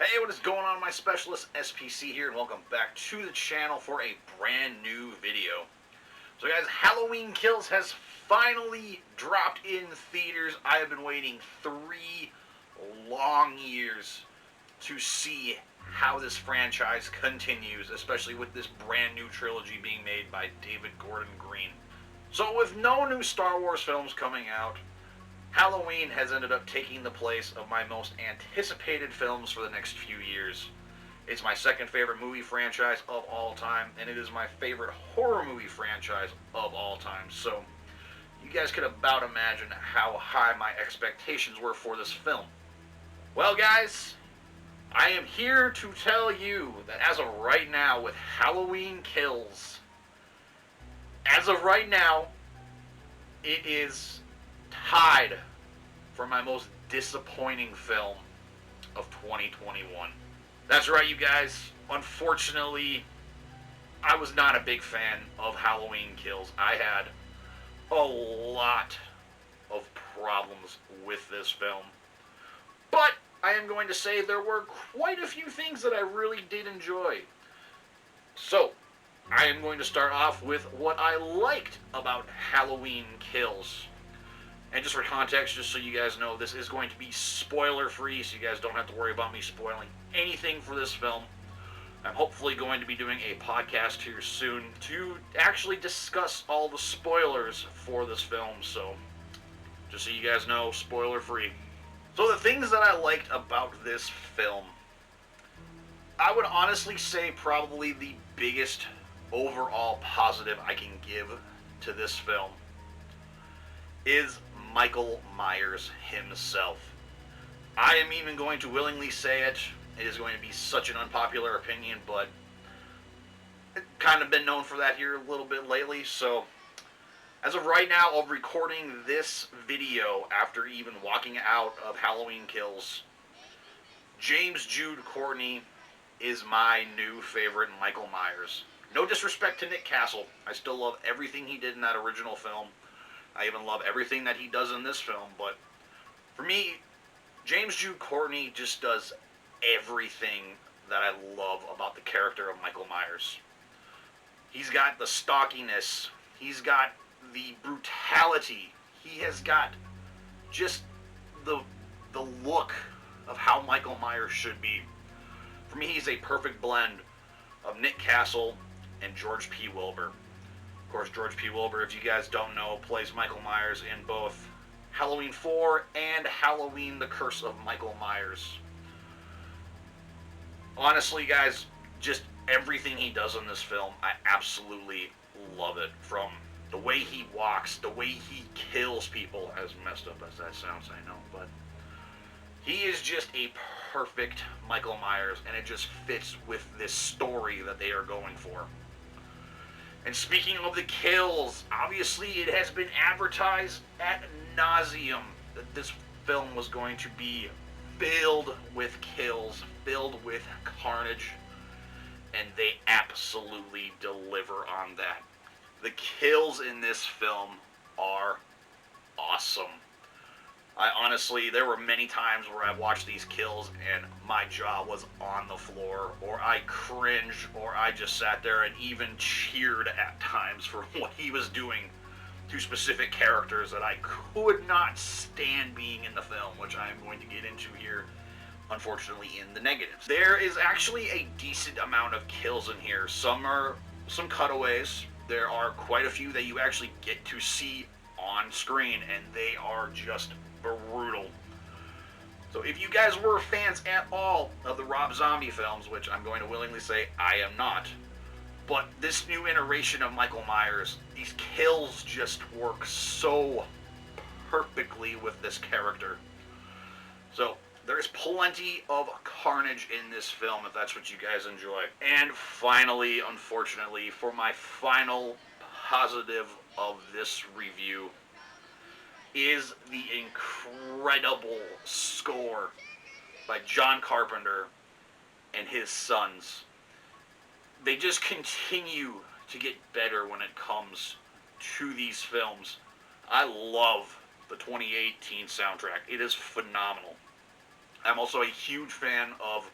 Hey, what is going on, my specialist SPC here, and welcome back to the channel for a brand new video. So guys, Halloween Kills has finally dropped in theaters. I have been waiting 3 long years to see how this franchise continues, especially with this brand new trilogy being made by David Gordon Green. So with no new Star Wars films coming out, Halloween has ended up taking the place of my most anticipated films for the next few years. It's my second favorite movie franchise of all time, and it is my favorite horror movie franchise of all time. So, you guys could about imagine how high my expectations were for this film. Well, guys, I am here to tell you that as of right now, with Halloween Kills, as of right now, it is tied for my most disappointing film of 2021. That's right, you guys. Unfortunately, I was not a big fan of Halloween Kills. I had a lot of problems with this film. But I am going to say there were quite a few things that I really did enjoy. So, I am going to start off with what I liked about Halloween Kills. And just for context, just so you guys know, this is going to be spoiler-free, so you guys don't have to worry about me spoiling anything for this film. I'm hopefully going to be doing a podcast here soon to actually discuss all the spoilers for this film, so just so you guys know, spoiler-free. So the things that I liked about this film, I would honestly say probably the biggest overall positive I can give to this film is Michael Myers himself. I am even going to willingly say it. It is going to be such an unpopular opinion, but I've kind of been known for that here a little bit lately. So, as of right now, of recording this video after even walking out of Halloween Kills, James Jude Courtney is my new favorite Michael Myers. No disrespect to Nick Castle. I still love everything he did in that original film. I even love everything that he does in this film, but for me, James Jude Courtney just does everything that I love about the character of Michael Myers. He's got the stalkiness, he's got the brutality, he has got just the look of how Michael Myers should be. For me, he's a perfect blend of Nick Castle and George P. Wilbur. Of course, George P. Wilbur, if you guys don't know, plays Michael Myers in both Halloween 4 and Halloween The Curse of Michael Myers. Honestly, guys, just everything he does in this film, I absolutely love it. From the way he walks, the way he kills people, as messed up as that sounds, I know, but he is just a perfect Michael Myers, and it just fits with this story that they are going for. And speaking of the kills, obviously it has been advertised ad nauseum that this film was going to be filled with kills, filled with carnage, and they absolutely deliver on that. The kills in this film are awesome. There were many times where I watched these kills and my jaw was on the floor, or I cringed, or I just sat there and even cheered at times for what he was doing to specific characters that I could not stand being in the film, which I am going to get into here, unfortunately, in the negatives. There is actually a decent amount of kills in here. Some are some cutaways. There are quite a few that you actually get to see on screen, and they are just brutal. So if you guys were fans at all of the Rob Zombie films, which I'm going to willingly say I am not, but this new iteration of Michael Myers, these kills just work so perfectly with this character. So there's plenty of carnage in this film if that's what you guys enjoy. And finally, unfortunately, for my final positive of this review, is the incredible score by John Carpenter and his sons. They just continue to get better when it comes to these films. I love the 2018 soundtrack. It is phenomenal. I'm also a huge fan of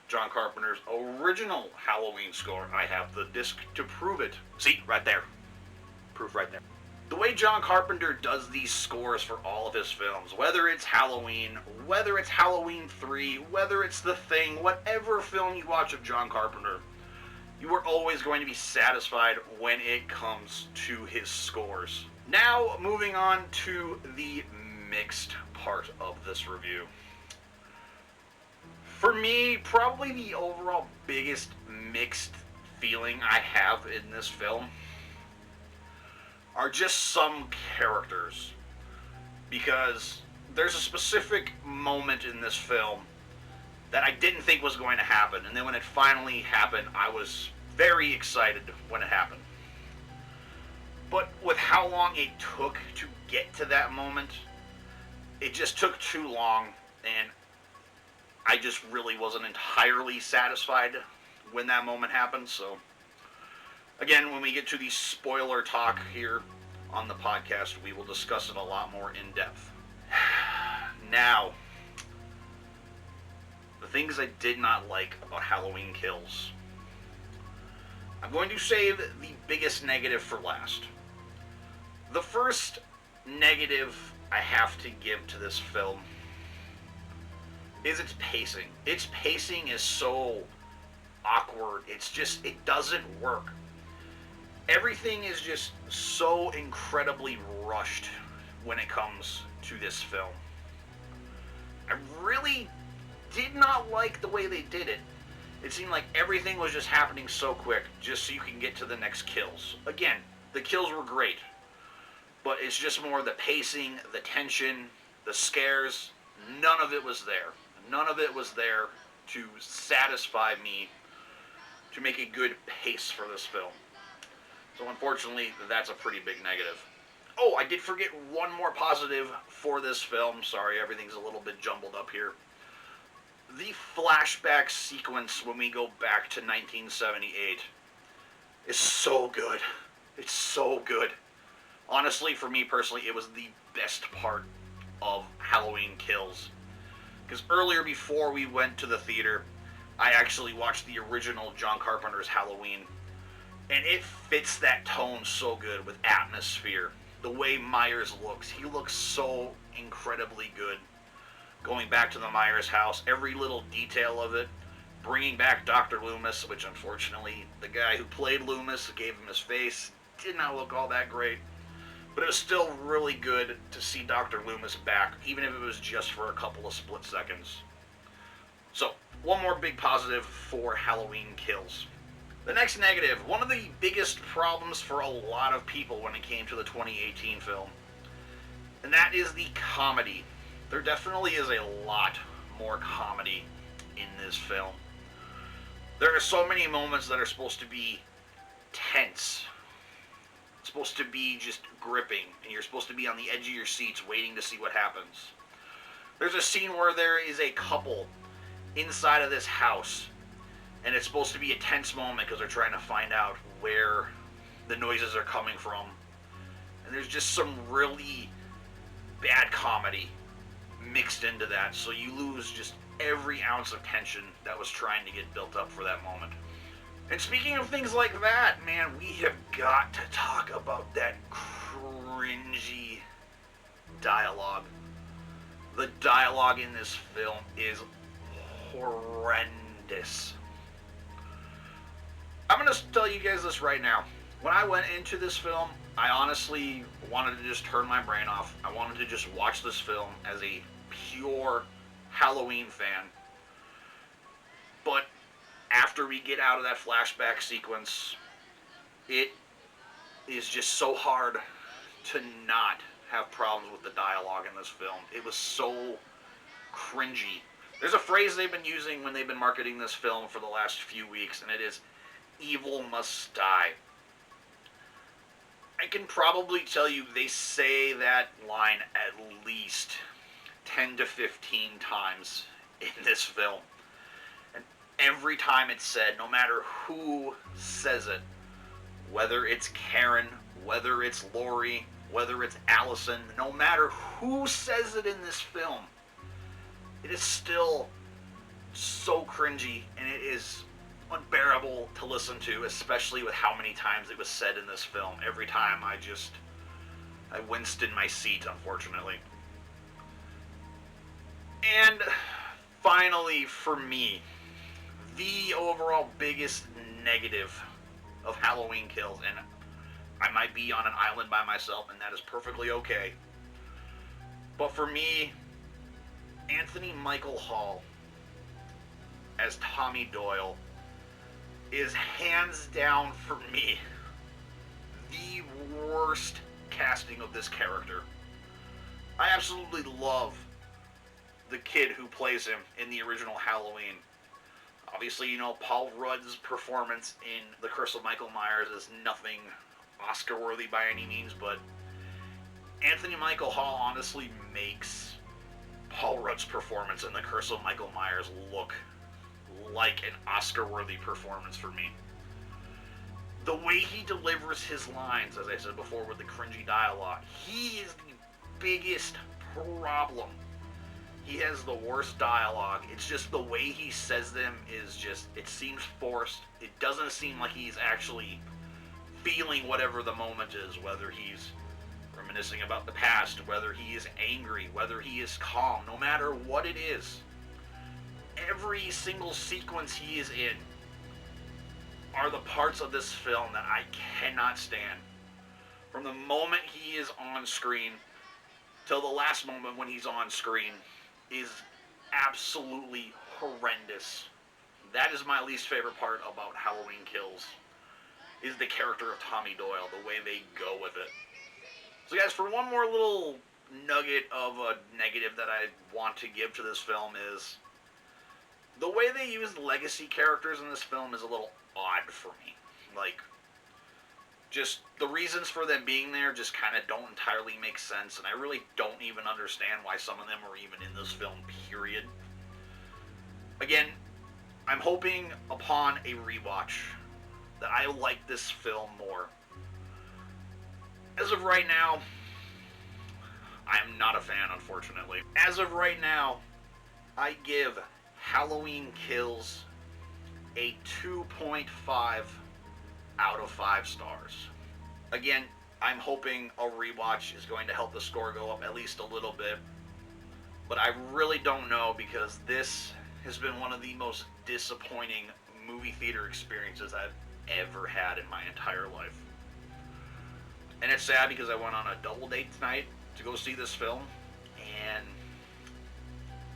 John Carpenter's original Halloween score. I have the disc to prove it. See, right there. Proof right there. The way John Carpenter does these scores for all of his films, whether it's Halloween, whether it's Halloween 3, whether it's The Thing, whatever film you watch of John Carpenter, you are always going to be satisfied when it comes to his scores. Now, moving on to the mixed part of this review. For me, probably the overall biggest mixed feeling I have in this film are just some characters. Because there's a specific moment in this film that I didn't think was going to happen, and then when it finally happened, I was very excited when it happened. But with how long it took to get to that moment, it just took too long, and I just really wasn't entirely satisfied when that moment happened. So again, when we get to the spoiler talk here on the podcast, we will discuss it a lot more in depth. Now, the things I did not like about Halloween Kills. I'm going to save the biggest negative for last. The first negative I have to give to this film is its pacing. Its pacing is so awkward. It doesn't work. Everything is just so incredibly rushed when it comes to this film. I really did not like the way they did it. It seemed like everything was just happening so quick, just so you can get to the next kills. Again, the kills were great, but it's just more the pacing, the tension, the scares. None of it was there. None of it was there to satisfy me to make a good pace for this film. So unfortunately, that's a pretty big negative. Oh, I did forget one more positive for this film. Sorry, everything's a little bit jumbled up here. The flashback sequence when we go back to 1978 is so good. It's so good. Honestly, for me personally, it was the best part of Halloween Kills. Because earlier, before we went to the theater, I actually watched the original John Carpenter's Halloween. And it fits that tone so good with atmosphere. The way Myers looks, he looks so incredibly good. Going back to the Myers house, every little detail of it. Bringing back Dr. Loomis, which unfortunately the guy who played Loomis gave him his face. Did not look all that great. But it was still really good to see Dr. Loomis back, even if it was just for a couple of split seconds. So, one more big positive for Halloween Kills. The next negative, one of the biggest problems for a lot of people when it came to the 2018 film, and that is the comedy. There definitely is a lot more comedy in this film. There are so many moments that are supposed to be tense, supposed to be just gripping, and you're supposed to be on the edge of your seats waiting to see what happens. There's a scene where there is a couple inside of this house, and it's supposed to be a tense moment because they're trying to find out where the noises are coming from. And there's just some really bad comedy mixed into that, so you lose just every ounce of tension that was trying to get built up for that moment. And speaking of things like that, man, we have got to talk about that cringy dialogue. The dialogue in this film is horrendous. I'm going to tell you guys this right now. When I went into this film, I honestly wanted to just turn my brain off. I wanted to just watch this film as a pure Halloween fan. But after we get out of that flashback sequence, it is just so hard to not have problems with the dialogue in this film. It was so cringy. There's a phrase they've been using when they've been marketing this film for the last few weeks, and it is, "Evil must die." I can probably tell you they say that line at least 10 to 15 times in this film. And every time it's said, no matter who says it, whether it's Karen, whether it's Laurie, whether it's Allison, no matter who says it in this film, it is still so cringy, and it is unbearable to listen to, especially with how many times it was said in this film. Every time I winced in my seat, unfortunately. And finally, for me, the overall biggest negative of Halloween Kills, and I might be on an island by myself, and that is perfectly okay. But for me, Anthony Michael Hall as Tommy Doyle is hands down, for me, the worst casting of this character. I absolutely love the kid who plays him in the original Halloween. Obviously, you know, Paul Rudd's performance in The Curse of Michael Myers is nothing Oscar-worthy by any means, but Anthony Michael Hall honestly makes Paul Rudd's performance in The Curse of Michael Myers look like an Oscar-worthy performance for me. The way he delivers his lines, as I said before, with the cringy dialogue, he is the biggest problem. He has the worst dialogue. It's just the way he says them is just, it seems forced. It doesn't seem like he's actually feeling whatever the moment is, whether he's reminiscing about the past, whether he is angry, whether he is calm, no matter what it is. Every single sequence he is in are the parts of this film that I cannot stand. From the moment he is on screen till the last moment when he's on screen is absolutely horrendous. That is my least favorite part about Halloween Kills, is the character of Tommy Doyle, the way they go with it. So guys, for one more little nugget of a negative that I want to give to this film is the way they use legacy characters in this film is a little odd for me. Like, just the reasons for them being there just kind of don't entirely make sense, and I really don't even understand why some of them are even in this film, period. Again, I'm hoping upon a rewatch that I like this film more. As of right now, I am not a fan, unfortunately. As of right now, I give Halloween Kills a 2.5 out of 5 stars. Again, I'm hoping a rewatch is going to help the score go up at least a little bit, but I really don't know, because this has been one of the most disappointing movie theater experiences I've ever had in my entire life. And it's sad because I went on a double date tonight to go see this film, and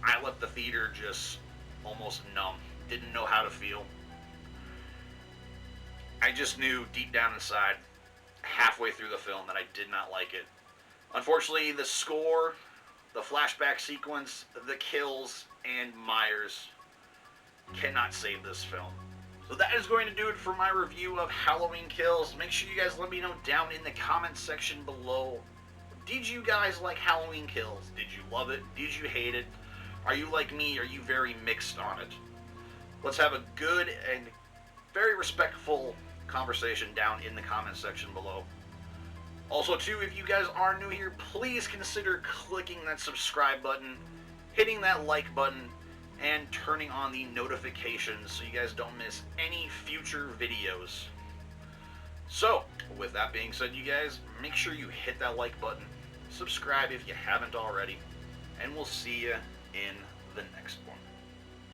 I left the theater just almost numb. Didn't know how to feel. I just knew deep down inside, halfway through the film, that I did not like it. Unfortunately, the score, the flashback sequence, the kills, and Myers cannot save this film. So that is going to do it for my review of Halloween Kills. Make sure you guys let me know down in the comment section below. Did you guys like Halloween Kills? Did you love it? Did you hate it? Are you like me? Are you very mixed on it? Let's have a good and very respectful conversation down in the comment section below. Also, too, if you guys are new here, please consider clicking that subscribe button, hitting that like button, and turning on the notifications so you guys don't miss any future videos. So, with that being said, you guys, make sure you hit that like button, subscribe if you haven't already, and we'll see you in the next one.